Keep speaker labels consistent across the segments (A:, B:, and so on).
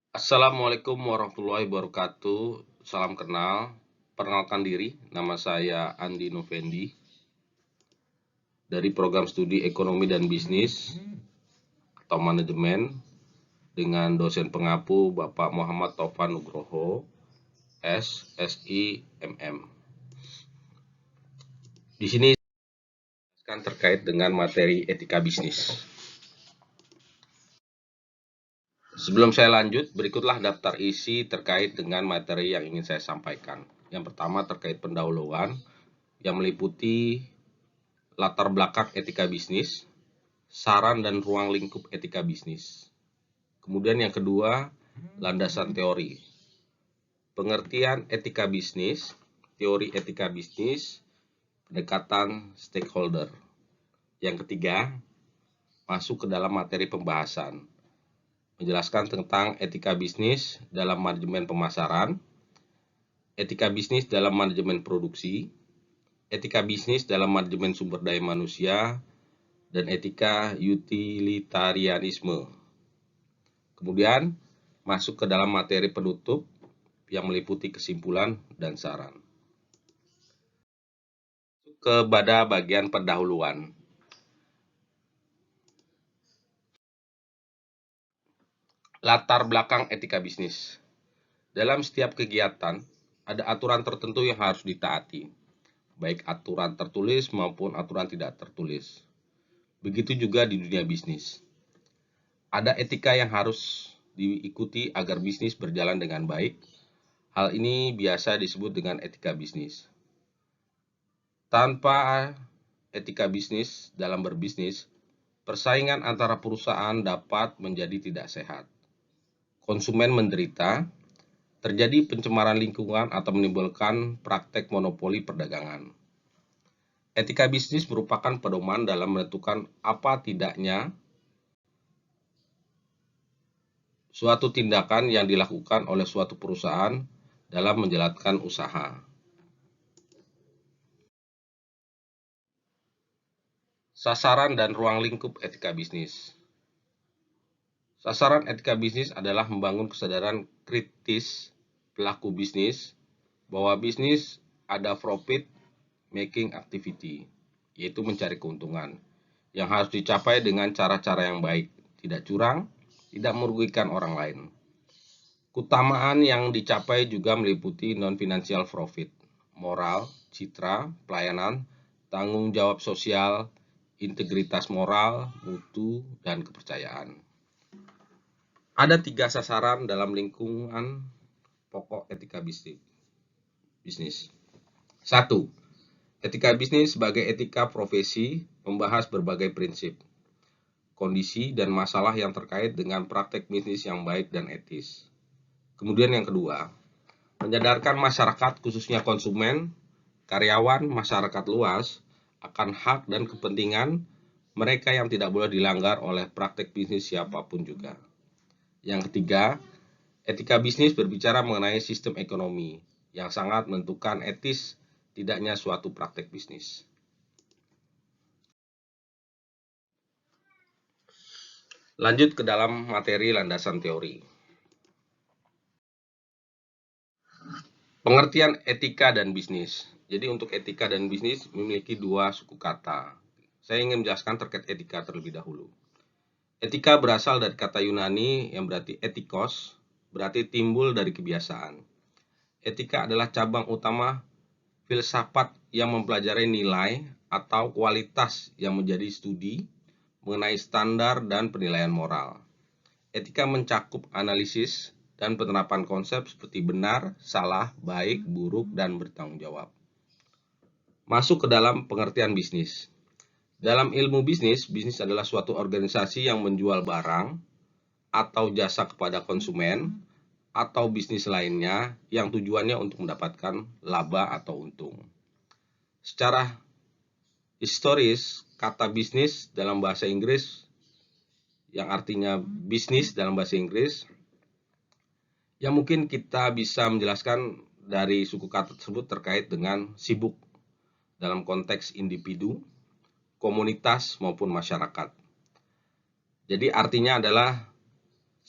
A: Assalamualaikum warahmatullahi wabarakatuh. Salam kenal. Perkenalkan diri, nama saya Andi Novendi dari program studi Ekonomi dan Bisnis atau Manajemen dengan dosen pengapu Bapak Muhammad Taufan Nugroho, SSIMM. Di sini akan terkait dengan materi etika bisnis. Sebelum saya lanjut, berikutlah daftar isi terkait dengan materi yang ingin saya sampaikan. Yang pertama terkait pendahuluan yang meliputi latar belakang etika bisnis, saran dan ruang lingkup etika bisnis. Kemudian yang kedua, landasan teori. Pengertian etika bisnis, teori etika bisnis, pendekatan stakeholder. Yang ketiga, masuk ke dalam materi pembahasan. Menjelaskan tentang etika bisnis dalam manajemen pemasaran, etika bisnis dalam manajemen produksi, etika bisnis dalam manajemen sumber daya manusia, dan etika utilitarianisme. Kemudian masuk ke dalam materi penutup yang meliputi kesimpulan dan saran. Kepada bagian pendahuluan. Latar belakang etika bisnis. Dalam setiap kegiatan, ada aturan tertentu yang harus ditaati, baik aturan tertulis maupun aturan tidak tertulis. Begitu juga di dunia bisnis. Ada etika yang harus diikuti agar bisnis berjalan dengan baik. Hal ini biasa disebut dengan etika bisnis. Tanpa etika bisnis dalam berbisnis, persaingan antara perusahaan dapat menjadi tidak sehat. Konsumen menderita, terjadi pencemaran lingkungan atau menimbulkan praktek monopoli perdagangan. Etika bisnis merupakan pedoman dalam menentukan apa tidaknya suatu tindakan yang dilakukan oleh suatu perusahaan dalam menjalankan usaha. Sasaran dan ruang lingkup etika bisnis. Sasaran etika bisnis adalah membangun kesadaran kritis pelaku bisnis bahwa bisnis ada profit making activity, yaitu mencari keuntungan, yang harus dicapai dengan cara-cara yang baik, tidak curang, tidak merugikan orang lain. Keutamaan yang dicapai juga meliputi non-financial profit, moral, citra, pelayanan, tanggung jawab sosial, integritas moral, mutu, dan kepercayaan. Ada 3 sasaran dalam lingkungan pokok etika bisnis. 1. Etika bisnis sebagai etika profesi membahas berbagai prinsip, kondisi, dan masalah yang terkait dengan praktek bisnis yang baik dan etis. Kemudian yang kedua, menyadarkan masyarakat khususnya konsumen, karyawan, masyarakat luas akan hak dan kepentingan mereka yang tidak boleh dilanggar oleh praktek bisnis siapapun juga. Yang ketiga, etika bisnis berbicara mengenai sistem ekonomi yang sangat menentukan etis tidaknya suatu praktek bisnis. Lanjut ke dalam materi landasan teori. Pengertian etika dan bisnis. Jadi untuk etika dan bisnis memiliki 2 suku kata. Saya ingin menjelaskan terkait etika terlebih dahulu. Etika berasal dari kata Yunani yang berarti etikos, berarti timbul dari kebiasaan. Etika adalah cabang utama filsafat yang mempelajari nilai atau kualitas yang menjadi studi mengenai standar dan penilaian moral. Etika mencakup analisis dan penerapan konsep seperti benar, salah, baik, buruk, dan bertanggung jawab. Masuk ke dalam pengertian bisnis. Dalam ilmu bisnis, bisnis adalah suatu organisasi yang menjual barang atau jasa kepada konsumen atau bisnis lainnya yang tujuannya untuk mendapatkan laba atau untung. Secara historis, kata bisnis dalam bahasa Inggris yang artinya bisnis dalam bahasa Inggris, yang mungkin kita bisa menjelaskan dari suku kata tersebut terkait dengan sibuk dalam konteks individu, komunitas maupun masyarakat. Jadi artinya adalah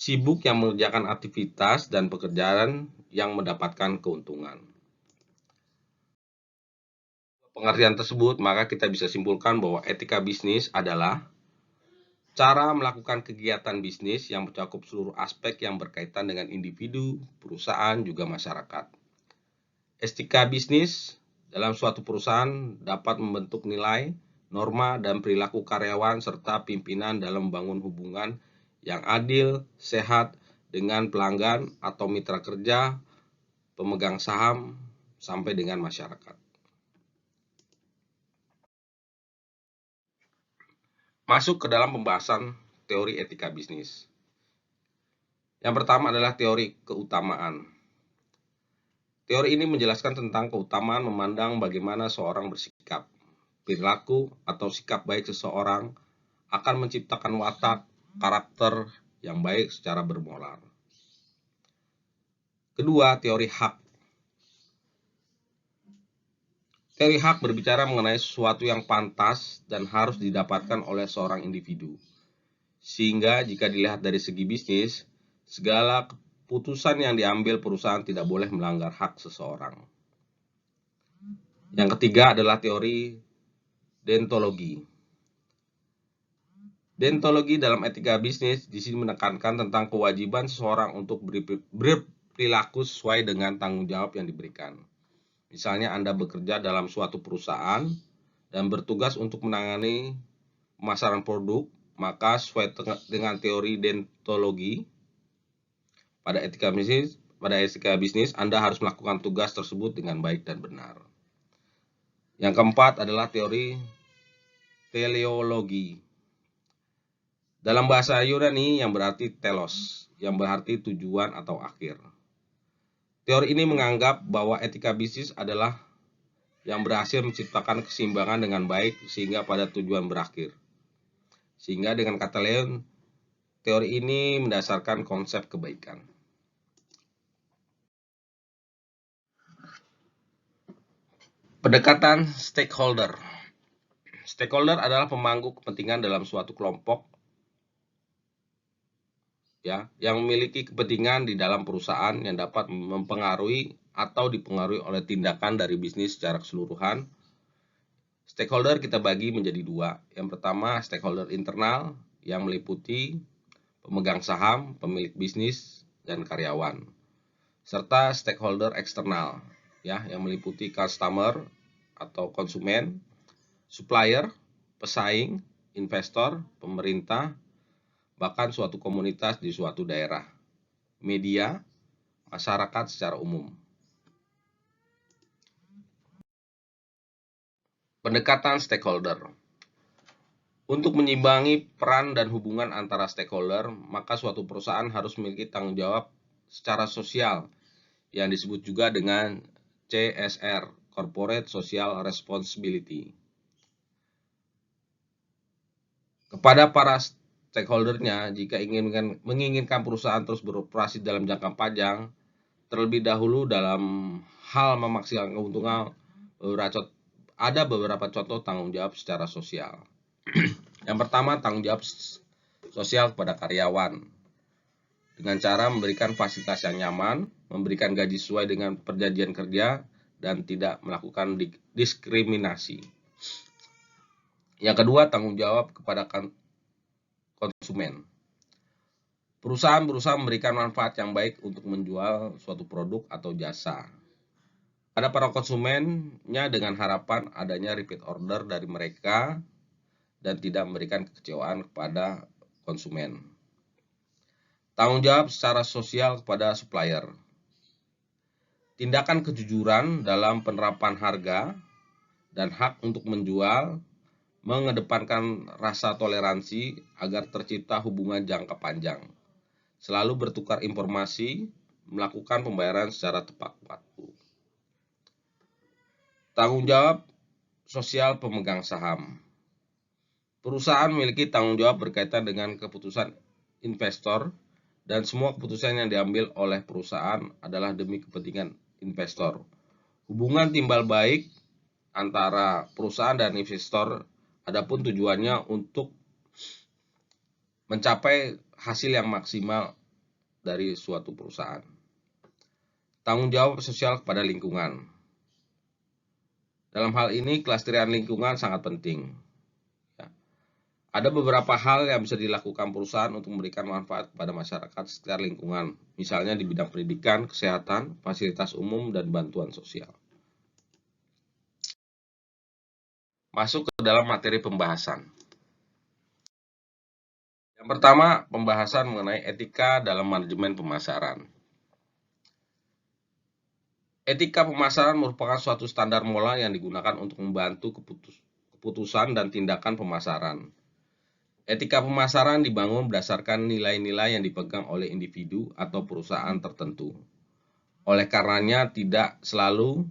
A: sibuk yang mengerjakan aktivitas dan pekerjaan yang mendapatkan keuntungan. Pengertian tersebut, maka kita bisa simpulkan bahwa etika bisnis adalah cara melakukan kegiatan bisnis yang mencakup seluruh aspek yang berkaitan dengan individu, perusahaan, juga masyarakat. Etika bisnis dalam suatu perusahaan dapat membentuk nilai, norma, dan perilaku karyawan serta pimpinan dalam membangun hubungan yang adil, sehat dengan pelanggan atau mitra kerja, pemegang saham, sampai dengan masyarakat. Masuk ke dalam pembahasan teori etika bisnis. Yang pertama adalah teori keutamaan. Teori ini menjelaskan tentang keutamaan memandang bagaimana seorang bersikap, perilaku, atau sikap baik seseorang akan menciptakan watak, karakter yang baik secara bermoral. Kedua, teori hak. Teori hak berbicara mengenai sesuatu yang pantas dan harus didapatkan oleh seorang individu. Sehingga jika dilihat dari segi bisnis, segala keputusan yang diambil perusahaan tidak boleh melanggar hak seseorang. Yang ketiga adalah teori deontologi. Deontologi dalam etika bisnis di sini menekankan tentang kewajiban seseorang untuk berperilaku sesuai dengan tanggung jawab yang diberikan. Misalnya Anda bekerja dalam suatu perusahaan dan bertugas untuk menangani pemasaran produk, maka sesuai dengan teori deontologi pada etika bisnis, Anda harus melakukan tugas tersebut dengan baik dan benar. Yang keempat adalah teori teleologi. Dalam bahasa Yunani yang berarti telos, yang berarti tujuan atau akhir. Teori ini menganggap bahwa etika bisnis adalah yang berhasil menciptakan keseimbangan dengan baik sehingga pada tujuan berakhir. Sehingga dengan kata lain, teori ini mendasarkan konsep kebaikan. Pendekatan stakeholder. Stakeholder adalah pemangku kepentingan dalam suatu kelompok yang memiliki kepentingan di dalam perusahaan yang dapat mempengaruhi atau dipengaruhi oleh tindakan dari bisnis secara keseluruhan. Stakeholder kita bagi menjadi dua. Yang pertama, stakeholder internal yang meliputi pemegang saham, pemilik bisnis, dan karyawan. Serta stakeholder eksternal yang meliputi customer atau konsumen, supplier, pesaing, investor, pemerintah, bahkan suatu komunitas di suatu daerah, media, masyarakat secara umum. Pendekatan stakeholder. Untuk menyimbangi peran dan hubungan antara stakeholder, maka suatu perusahaan harus memiliki tanggung jawab secara sosial yang disebut juga dengan CSR, Corporate Social Responsibility. Kepada para stakeholdernya, jika menginginkan perusahaan terus beroperasi dalam jangka panjang, terlebih dahulu dalam hal memaksimalkan keuntungan, ada beberapa contoh tanggung jawab secara sosial. Yang pertama, tanggung jawab sosial kepada karyawan dengan cara memberikan fasilitas yang nyaman, memberikan gaji sesuai dengan perjanjian kerja, dan tidak melakukan diskriminasi. Yang kedua, tanggung jawab kepada konsumen. Perusahaan berusaha memberikan manfaat yang baik untuk menjual suatu produk atau jasa. Ada para konsumennya dengan harapan adanya repeat order dari mereka dan tidak memberikan kekecewaan kepada konsumen. Tanggung jawab secara sosial kepada supplier. Tindakan kejujuran dalam penerapan harga dan hak untuk menjual, mengedepankan rasa toleransi agar tercipta hubungan jangka panjang. Selalu bertukar informasi, melakukan pembayaran secara tepat waktu. Tanggung jawab sosial pemegang saham. Perusahaan memiliki tanggung jawab berkaitan dengan keputusan investor dan semua keputusan yang diambil oleh perusahaan adalah demi kepentingan investor. Hubungan timbal baik antara perusahaan dan investor adapun tujuannya untuk mencapai hasil yang maksimal dari suatu perusahaan. Tanggung jawab sosial kepada lingkungan. Dalam hal ini, kelestarian lingkungan sangat penting. Ada beberapa hal yang bisa dilakukan perusahaan untuk memberikan manfaat kepada masyarakat sekitar lingkungan, misalnya di bidang pendidikan, kesehatan, fasilitas umum, dan bantuan sosial. Masuk ke dalam materi pembahasan. Yang pertama, pembahasan mengenai etika dalam manajemen pemasaran. Etika pemasaran merupakan suatu standar moral yang digunakan untuk membantu keputusan dan tindakan pemasaran. Etika pemasaran dibangun berdasarkan nilai-nilai yang dipegang oleh individu atau perusahaan tertentu. Oleh karenanya, tidak selalu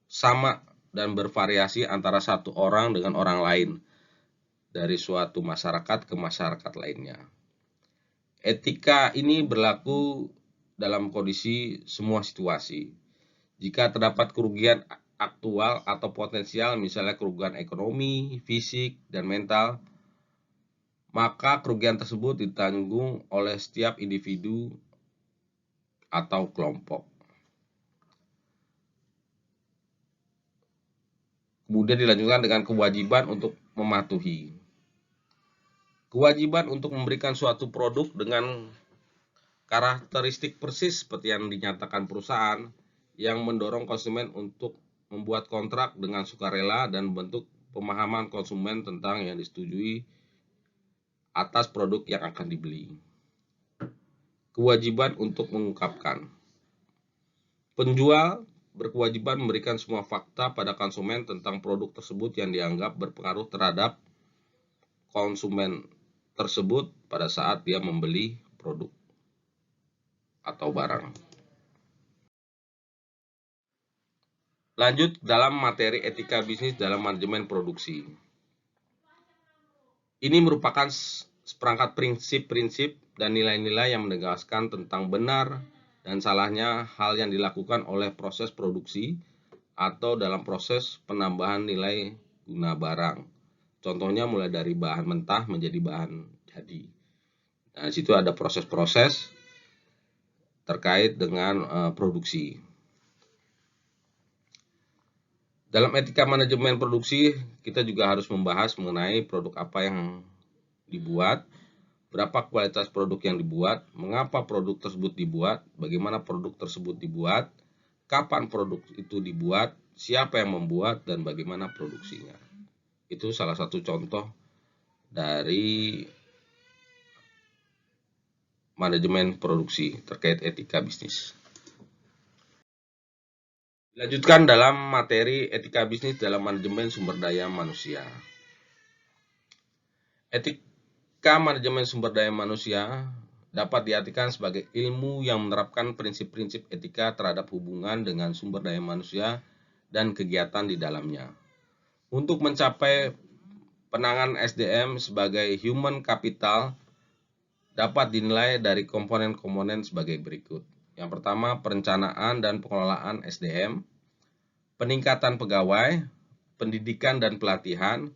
A: sama dan bervariasi antara satu orang dengan orang lain, dari suatu masyarakat ke masyarakat lainnya. Etika ini berlaku dalam kondisi semua situasi. Jika terdapat kerugian aktual atau potensial, misalnya kerugian ekonomi, fisik, dan mental, maka kerugian tersebut ditanggung oleh setiap individu atau kelompok. Kemudian dilanjutkan dengan kewajiban untuk mematuhi. Kewajiban untuk memberikan suatu produk dengan karakteristik persis seperti yang dinyatakan perusahaan yang mendorong konsumen untuk membuat kontrak dengan sukarela dan bentuk pemahaman konsumen tentang yang disetujui atas produk yang akan dibeli. Kewajiban untuk mengungkapkan. Penjual berkewajiban memberikan semua fakta pada konsumen tentang produk tersebut yang dianggap berpengaruh terhadap konsumen tersebut pada saat dia membeli produk atau barang. Lanjut dalam materi etika bisnis dalam manajemen produksi. Ini merupakan seperangkat prinsip-prinsip dan nilai-nilai yang menegaskan tentang benar dan salahnya hal yang dilakukan oleh proses produksi atau dalam proses penambahan nilai guna barang. Contohnya mulai dari bahan mentah menjadi bahan jadi. Nah, di situ ada proses-proses terkait dengan produksi. Dalam etika manajemen produksi, kita juga harus membahas mengenai produk apa yang dibuat, berapa kualitas produk yang dibuat, mengapa produk tersebut dibuat, bagaimana produk tersebut dibuat, kapan produk itu dibuat, siapa yang membuat, dan bagaimana produksinya. Itu salah satu contoh dari manajemen produksi terkait etika bisnis. Dilanjutkan dalam materi etika bisnis dalam manajemen sumber daya manusia. Etika manajemen sumber daya manusia dapat diartikan sebagai ilmu yang menerapkan prinsip-prinsip etika terhadap hubungan dengan sumber daya manusia dan kegiatan di dalamnya. Untuk mencapai penanganan SDM sebagai human capital dapat dinilai dari komponen-komponen sebagai berikut. Yang pertama, perencanaan dan pengelolaan SDM, peningkatan pegawai, pendidikan dan pelatihan,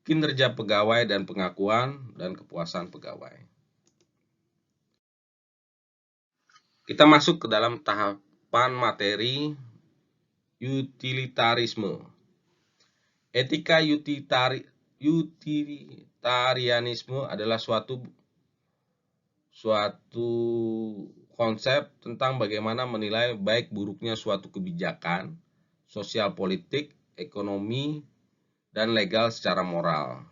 A: kinerja pegawai dan pengakuan, dan kepuasan pegawai. Kita masuk ke dalam tahapan materi utilitarisme. Etika utilitarianisme adalah suatu konsep tentang bagaimana menilai baik buruknya suatu kebijakan, sosial politik, ekonomi, dan legal secara moral.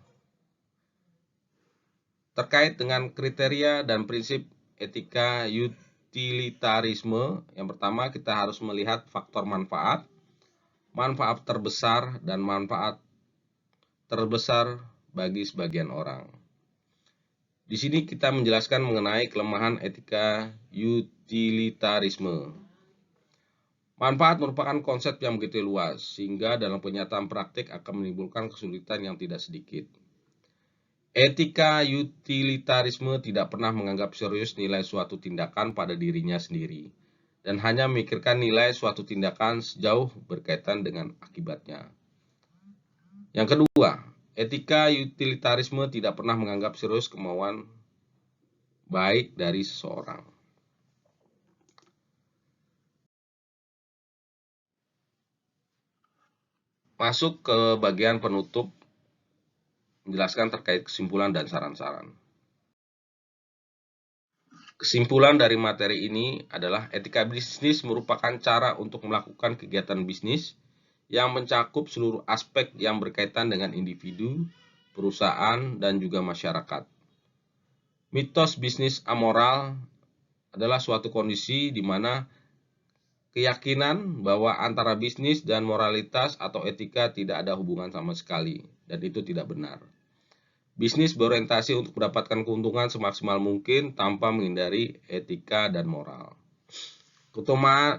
A: Terkait dengan kriteria dan prinsip etika utilitarisme, yang pertama kita harus melihat faktor manfaat, manfaat terbesar, dan manfaat terbesar bagi sebagian orang. Di sini kita menjelaskan mengenai kelemahan etika utilitarisme. Manfaat merupakan konsep yang begitu luas, sehingga dalam kenyataan praktik akan menimbulkan kesulitan yang tidak sedikit. Etika utilitarisme tidak pernah menganggap serius nilai suatu tindakan pada dirinya sendiri, dan hanya memikirkan nilai suatu tindakan sejauh berkaitan dengan akibatnya. Yang kedua, etika utilitarisme tidak pernah menganggap serius kemauan baik dari seseorang. Masuk ke bagian penutup, menjelaskan terkait kesimpulan dan saran-saran. Kesimpulan dari materi ini adalah etika bisnis merupakan cara untuk melakukan kegiatan bisnis yang mencakup seluruh aspek yang berkaitan dengan individu, perusahaan, dan juga masyarakat. Mitos bisnis amoral adalah suatu kondisi di mana keyakinan bahwa antara bisnis dan moralitas atau etika tidak ada hubungan sama sekali, dan itu tidak benar. Bisnis berorientasi untuk mendapatkan keuntungan semaksimal mungkin tanpa menghindari etika dan moral.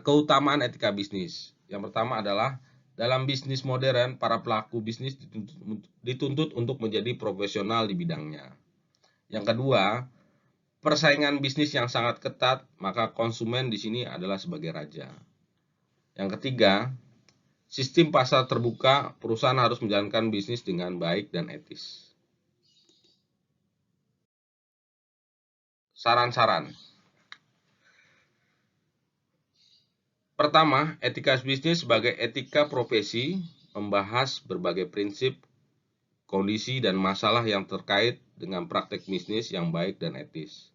A: Keutamaan etika bisnis. Yang pertama adalah dalam bisnis modern, para pelaku bisnis dituntut untuk menjadi profesional di bidangnya. Yang kedua, persaingan bisnis yang sangat ketat, maka konsumen di sini adalah sebagai raja. Yang ketiga, sistem pasar terbuka, perusahaan harus menjalankan bisnis dengan baik dan etis. Saran-saran. Pertama, etika bisnis sebagai etika profesi membahas berbagai prinsip, kondisi, dan masalah yang terkait dengan praktek bisnis yang baik dan etis.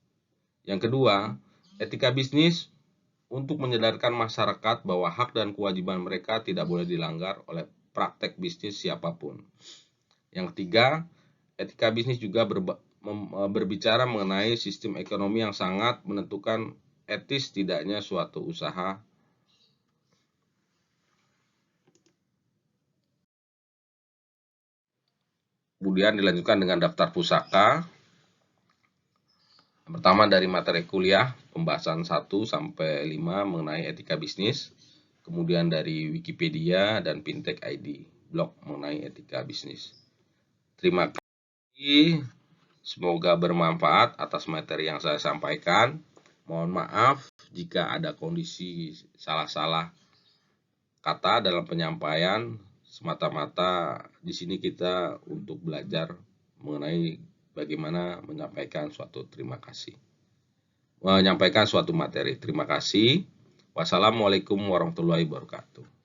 A: Yang kedua, etika bisnis untuk menyadarkan masyarakat bahwa hak dan kewajiban mereka tidak boleh dilanggar oleh praktek bisnis siapapun. Yang ketiga, etika bisnis juga berbicara mengenai sistem ekonomi yang sangat menentukan etis tidaknya suatu usaha. Kemudian dilanjutkan dengan daftar pusaka. Pertama dari materi kuliah, pembahasan 1 sampai 5 mengenai etika bisnis. Kemudian dari Wikipedia dan Fintech ID, blog mengenai etika bisnis. Terima kasih. Semoga bermanfaat atas materi yang saya sampaikan. Mohon maaf jika ada kondisi salah-salah kata dalam penyampaian. Semata-mata di sini kita untuk belajar mengenai bagaimana menyampaikan suatu menyampaikan suatu materi. Terima kasih. Wassalamualaikum warahmatullahi wabarakatuh.